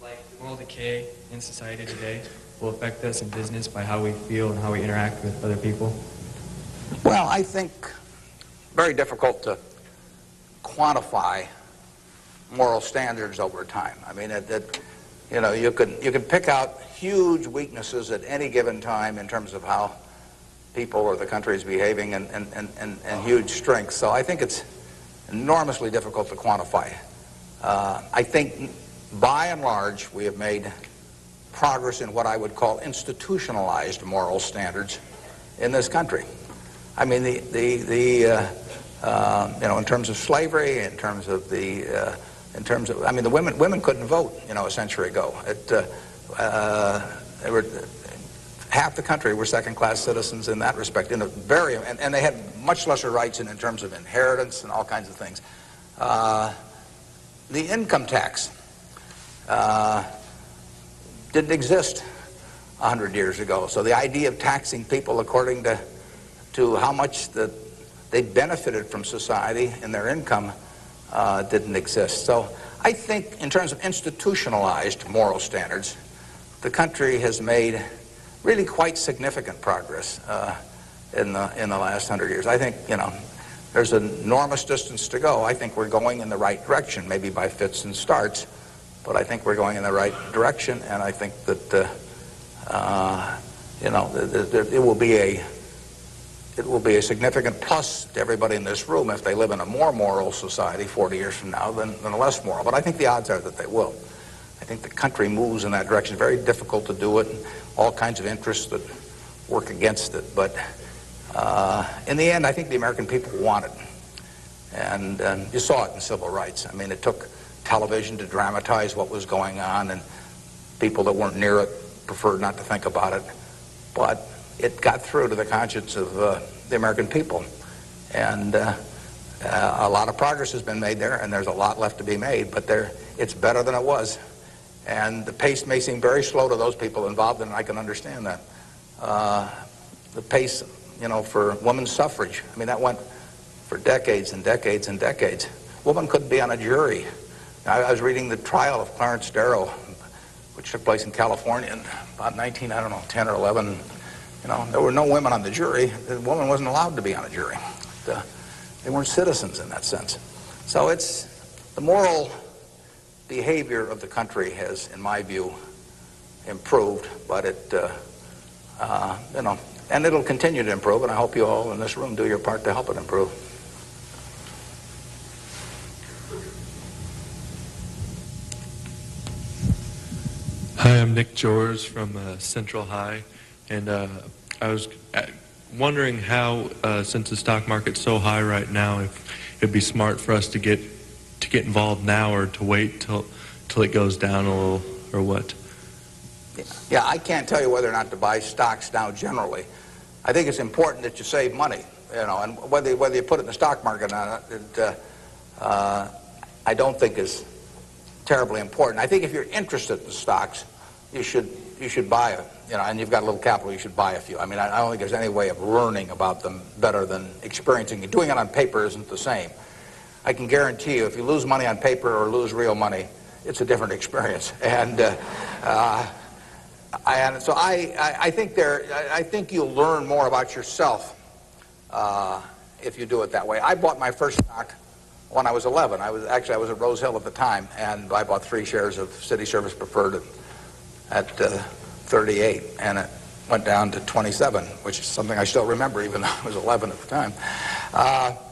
Like the moral decay in society today. will affect us in business by how we feel and how we interact with other people? Well, I think very difficult to quantify moral standards over time. I mean, you know, you can pick out huge weaknesses at any given time in terms of how people or the country is behaving, and huge strengths. So I think it's enormously difficult to quantify. I think, by and large, we have made progress in what I would call institutionalized moral standards in this country. I mean, you know, in terms of slavery, in terms of I mean, the women couldn't vote, you know, a century ago. Half the country were second-class citizens in that respect, and they had much lesser rights in terms of inheritance and all kinds of things. The income tax didn't exist 100 years ago, so the idea of taxing people according to how much they benefited from society and their income didn't exist. So I think in terms of institutionalized moral standards, the country has made really quite significant progress in the last 100 years. I think, you know, there's an enormous distance to go. I think we're going in the right direction, maybe by fits and starts, but I think we're going in the right direction, and I think that you know, it will be a significant plus to everybody in this room if they live in a more moral society 40 years from now than a less moral. But I think the odds are that they will. I think the country moves in that direction. It's very difficult to do it, and all kinds of interests that work against it. But in the end, I think the American people want it. And you saw it in civil rights. I mean, it took television to dramatize what was going on, and people that weren't near it preferred not to think about it. But it got through to the conscience of the American people. And a lot of progress has been made there, and there's a lot left to be made, but it's better than it was. And the pace may seem very slow to those people involved, and I can understand that. The pace, you know, for women's suffrage, I mean, that went for decades and decades and decades. Women couldn't be on a jury. I was reading the trial of Clarence Darrow, which took place in California in about 10 or 11. You know, there were no women on the jury. The woman wasn't allowed to be on a jury. They weren't citizens in that sense. So it's the moral behavior of the country has, in my view, improved, but it, you know, and it'll continue to improve, and I hope you all in this room do your part to help it improve. Hi, I'm Nick Jors from Central High, and I was wondering how, since the stock market's so high right now, if it'd be smart for us to get involved now or to wait till it goes down a little, or what? Yeah, I can't tell you whether or not to buy stocks now generally. I think it's important that you save money, you know, and whether you put it in the stock market or not, I don't think is terribly important. I think if you're interested in stocks, you should buy it, you know, and you've got a little capital, you should buy a few. I mean, I don't think there's any way of learning about them better than experiencing it. Doing it on paper isn't the same. I can guarantee you, if you lose money on paper or lose real money, it's a different experience. And so I think you'll learn more about yourself if you do it that way. I bought my first stock when I was 11. I was at Rose Hill at the time, and I bought 3 shares of City Service Preferred at 38, and it went down to 27, which is something I still remember, even though I was 11 at the time.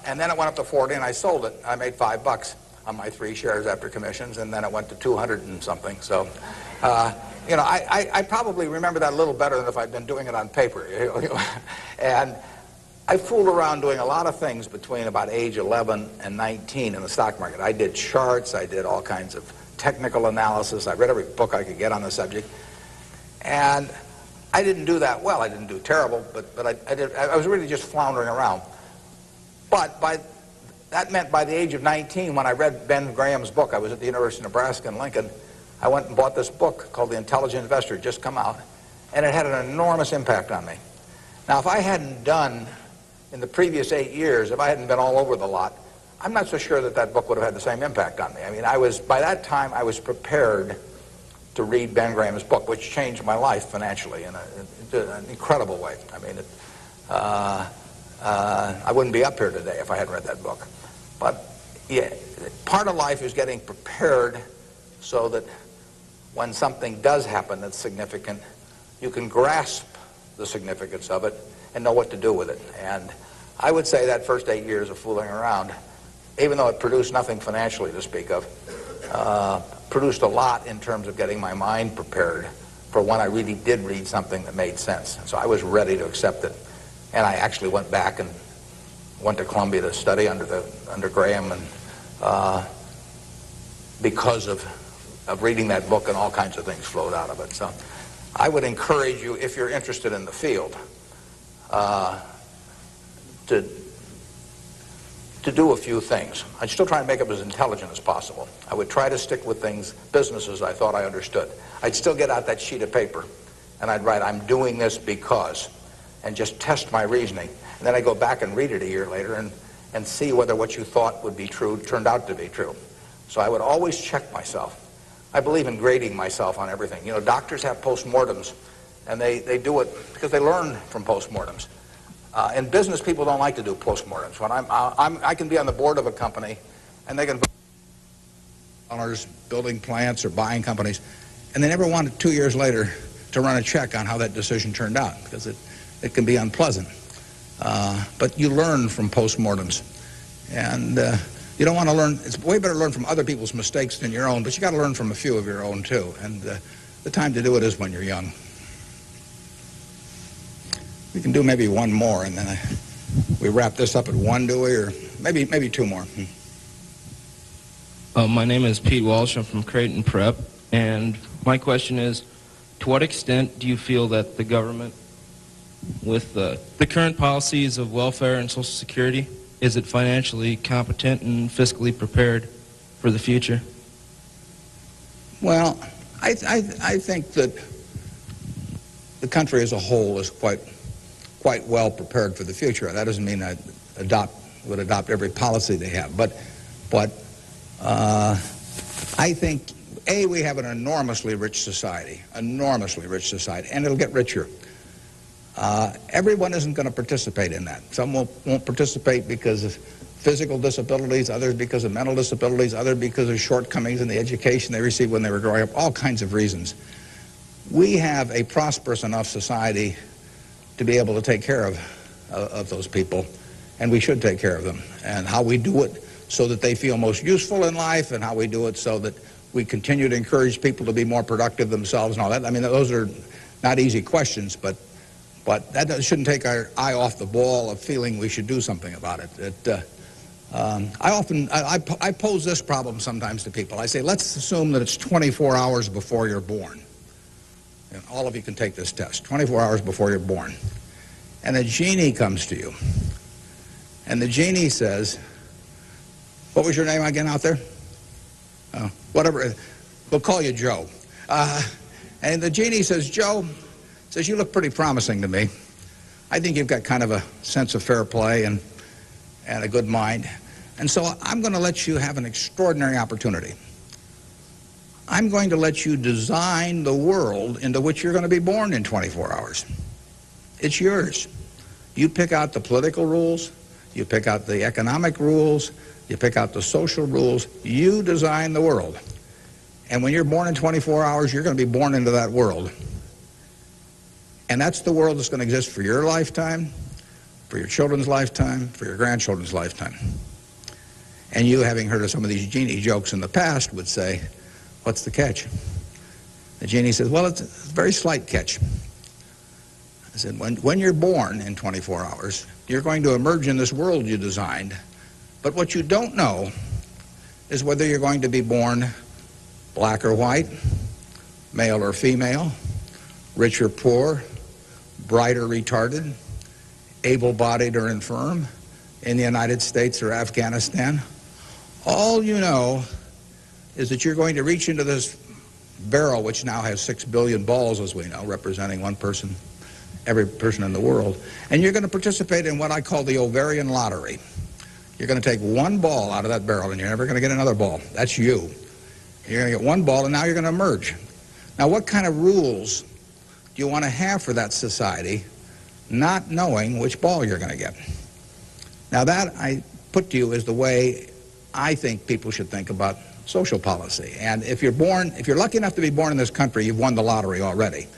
And then it went up to 40, and I sold it. I made $5 on my 3 shares after commissions, and then it went to 200 and something. So, you know, I probably remember that a little better than if I'd been doing it on paper. And I fooled around doing a lot of things between about age 11 and 19 in the stock market. I did charts, I did all kinds of technical analysis, I read every book I could get on the subject, and I didn't do that well. I didn't do terrible, but I was really just floundering around. But that meant by the age of 19, when I read Ben Graham's book, I was at the University of Nebraska in Lincoln, I went and bought this book called The Intelligent Investor. It just come out, and it had an enormous impact on me. Now, if I hadn't done, in the previous 8 years, if I hadn't been all over the lot, I'm not so sure that book would have had the same impact on me. I mean, by that time, I was prepared to read Ben Graham's book, which changed my life financially in an incredible way. I mean, I wouldn't be up here today if I hadn't read that book. But yeah, part of life is getting prepared so that when something does happen that's significant, you can grasp the significance of it and know what to do with it. And I would say that first 8 years of fooling around, even though it produced nothing financially to speak of, produced a lot in terms of getting my mind prepared for when I really did read something that made sense. So I was ready to accept it. And I actually went back and went to Columbia to study under Graham, and because of reading that book, and all kinds of things flowed out of it. So I would encourage you, if you're interested in the field, to do a few things. I'd still try and make it as intelligent as possible. I would try to stick with things, businesses I thought I understood. I'd still get out that sheet of paper and I'd write, I'm doing this because, and just test my reasoning. And then I'd go back and read it a year later and see whether what you thought would be true turned out to be true. So I would always check myself. I believe in grading myself on everything. You know, doctors have postmortems, and they do it because they learn from postmortems. In business, people don't like to do postmortems. When I can be on the board of a company, and they can be owners building plants or buying companies, and they never want it 2 years later to run a check on how that decision turned out, because it can be unpleasant. But you learn from postmortems, and you don't want to learn. It's way better to learn from other people's mistakes than your own, but you got to learn from a few of your own too. And the time to do it is when you're young. We can do maybe one more, and then we wrap this up at one, do we? Or maybe two more. My name is Pete Walsh. I'm from Creighton Prep. And my question is, to what extent do you feel that the government, with the current policies of welfare and Social Security, is it financially competent and fiscally prepared for the future? Well, I think that the country as a whole is quite well prepared for the future. That doesn't mean I would adopt every policy they have, but I think, A, we have an enormously rich society, and it'll get richer. Everyone isn't going to participate in that. Some won't participate because of physical disabilities, others because of mental disabilities, others because of shortcomings in the education they received when they were growing up, all kinds of reasons. We have a prosperous enough society to be able to take care of those people, and we should take care of them. And how we do it so that they feel most useful in life, and how we do it so that we continue to encourage people to be more productive themselves and all that. I mean, those are not easy questions, but that shouldn't take our eye off the ball of feeling we should do something about it. I pose this problem sometimes to people. I say, let's assume that it's 24 hours before you're born. And all of you can take this test, 24 hours before you're born. And a genie comes to you. And the genie says, what was your name again out there? Whatever, we'll call you Joe. And the genie says, Joe, says, you look pretty promising to me. I think you've got kind of a sense of fair play and a good mind. And so I'm going to let you have an extraordinary opportunity. I'm going to let you design the world into which you're going to be born in 24 hours. It's yours. You pick out the political rules, you pick out the economic rules, you pick out the social rules, you design the world. And when you're born in 24 hours, you're going to be born into that world. And that's the world that's going to exist for your lifetime, for your children's lifetime, for your grandchildren's lifetime. And you, having heard of some of these genie jokes in the past, would say, what's the catch? The genie says, well, it's a very slight catch. I said, when you're born in 24 hours, you're going to emerge in this world you designed, but what you don't know is whether you're going to be born black or white, male or female, rich or poor, bright or retarded, able-bodied or infirm, in the United States or Afghanistan. All you know is that you're going to reach into this barrel, which now has 6 billion balls, as we know, representing one person, every person in the world, and you're going to participate in what I call the ovarian lottery. You're going to take one ball out of that barrel, and you're never going to get another ball. That's you. You're going to get one ball, and now you're going to emerge. Now, what kind of rules do you want to have for that society, not knowing which ball you're going to get? Now, that I put to you is the way I think people should think about social policy. And if you're lucky enough to be born in this country, you've won the lottery already.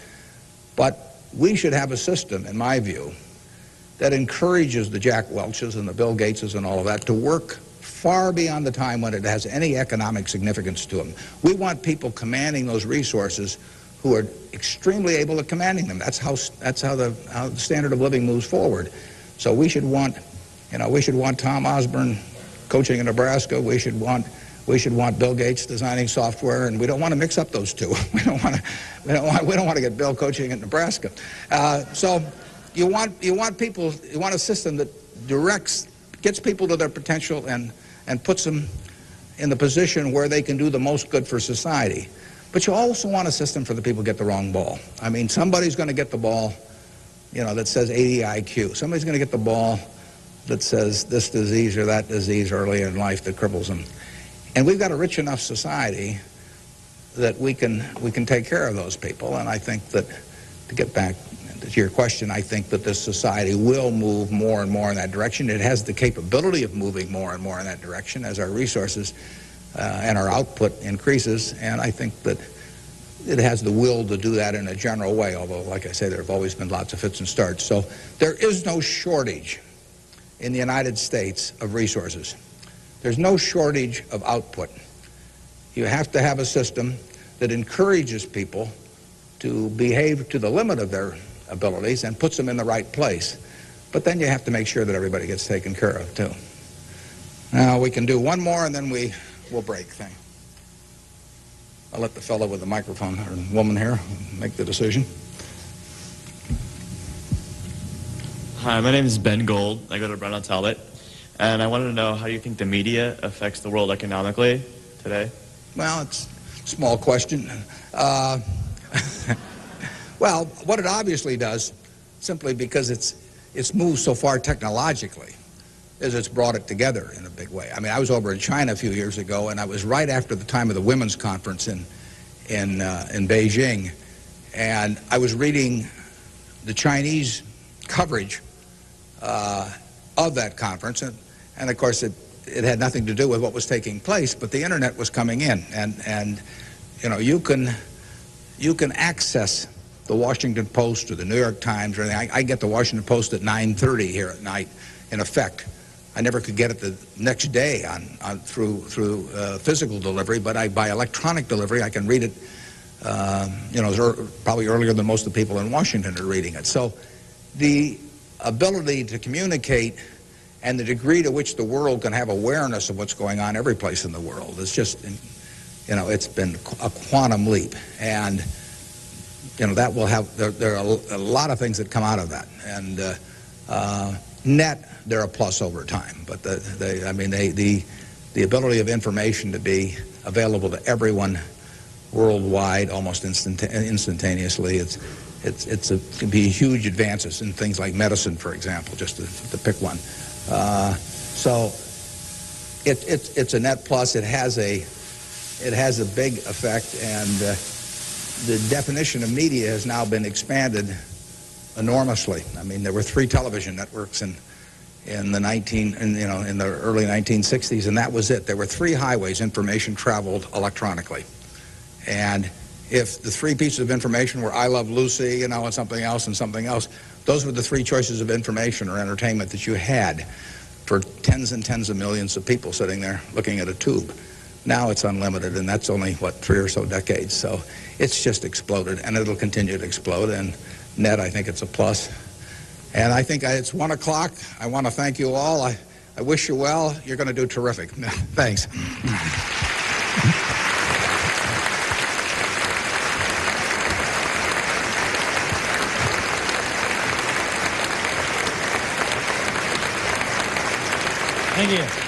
But we should have a system, in my view, that encourages the Jack Welches and the Bill Gateses and all of that to work far beyond the time when it has any economic significance to them. We want people commanding those resources who are extremely able at commanding them. That's how the standard of living moves forward. So we should want, Tom Osborne coaching in Nebraska. We should want Bill Gates designing software, and we don't want to mix up those two. We don't want to get Bill coaching in Nebraska. So you want a system that gets people to their potential and puts them in the position where they can do the most good for society. But you also want a system for the people who get the wrong ball. I mean, somebody's going to get the ball, that says 80 IQ. Somebody's going to get the ball that says this disease or that disease early in life that cripples them. And we've got a rich enough society that we can take care of those people. And I think that, to get back to your question, I think that this society will move more and more in that direction. It has the capability of moving more and more in that direction as our resources and our output increases. And I think that it has the will to do that in a general way, although, like I say, there have always been lots of fits and starts. So there is no shortage in the United States of resources. There's no shortage of output. You have to have a system that encourages people to behave to the limit of their abilities and puts them in the right place. But then you have to make sure that everybody gets taken care of, too. Now, we can do one more, and then we'll break. I'll let the fellow with the microphone, or woman here, make the decision. Hi, my name is Ben Gold. I go to Brown Talbot. And I wanted to know, how do you think the media affects the world economically today? Well, it's a small question. Well, what it obviously does, simply because it's moved so far technologically, is it's brought it together in a big way. I mean, I was over in China a few years ago, and I was right after the time of the women's conference in Beijing, and I was reading the Chinese coverage of that conference, and of course it had nothing to do with what was taking place, but the internet was coming in, and you can access the Washington Post or the New York Times or anything. I get the Washington Post at 9:30 here at night, in effect. I never could get it the next day through physical delivery, but by electronic delivery I can read it probably earlier than most of the people in Washington are reading it. So the ability to communicate and the degree to which the world can have awareness of what's going on every place in the world is just, it's been a quantum leap. And, that will have, there are a lot of things that come out of that. And net, they're a plus over time. But the ability of information to be available to everyone worldwide almost instantaneously, it can be huge advances in things like medicine, for example, just to pick one. So it's a net plus. It has a big effect, and the definition of media has now been expanded enormously. I mean, there were 3 television networks in the early 1960s, and that was it. There were 3 highways information traveled electronically, and if the 3 pieces of information were I Love Lucy, and something else and something else, those were the 3 choices of information or entertainment that you had for tens and tens of millions of people sitting there looking at a tube. Now it's unlimited, and that's only, 3 or so decades. So it's just exploded, and it'll continue to explode. And net, I think it's a plus. And I think it's 1 o'clock. I want to thank you all. I wish you well. You're going to do terrific. Thanks. Thank you.